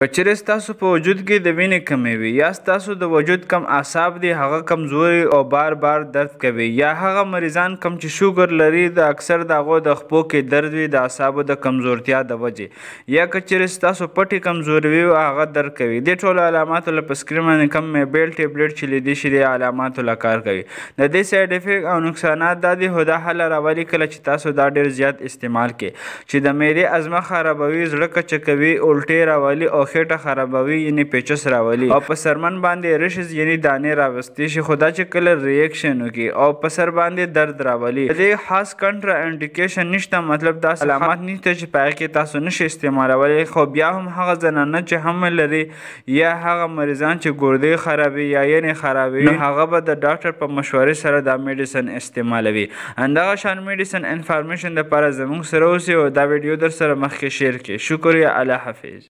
که چیرې ستاسو په وجود کې د وینې کمی وي یا ستاسو د وجود کم اعصاب دي هغه کمزوري او بار بار درد کوي، یا هغه مریضان کم چې شوګر لري د اکثر د هغو د خپو کې درد وي د اعصابو د کمزورتیا د وجې، یا که چیرې ستاسو پټې کمزوري وي او هغه درد کوي. دې ټولو علاماتو له په سکرین باندې کم میبیل ټیبلیټ چې لیدی شي د علاماتو له کار کوي. د دې سایډ افیکټ او نقصانات دا دي، خو دا حل راولي کله چې تاسو دا ډېر زیات استعمال کړئ چې د معدې ازمه خرابوي، زړه کچه کوي، الټۍ راولي او خېټه خرابوي یعنې پیچس راولي او په سرمن باندې رشز یعنې دانې راوستي شي، خو دا چې کله ریاکشن وکړي او په سر باندې درد راولي. د دې خاص کنټرا انډیکیشن نشته، مطلب دا علامات نشته چې په هغې کې تاسو نشئ استعمالولی، خو بیا هم هغه زنانه چې حمل لري یا هغه مریضان چې ګردې خرابوي یا ینې خرابوي نو هغه به د ډاکټر په مشورې سره دا میډیسن استعمالوي. همدغه شان میډیسن انفارمیشن دپاره زموږ سره اوسئ او دا ویډیو در سره مخکې شیر کړئ. شکریه. الله حافظ.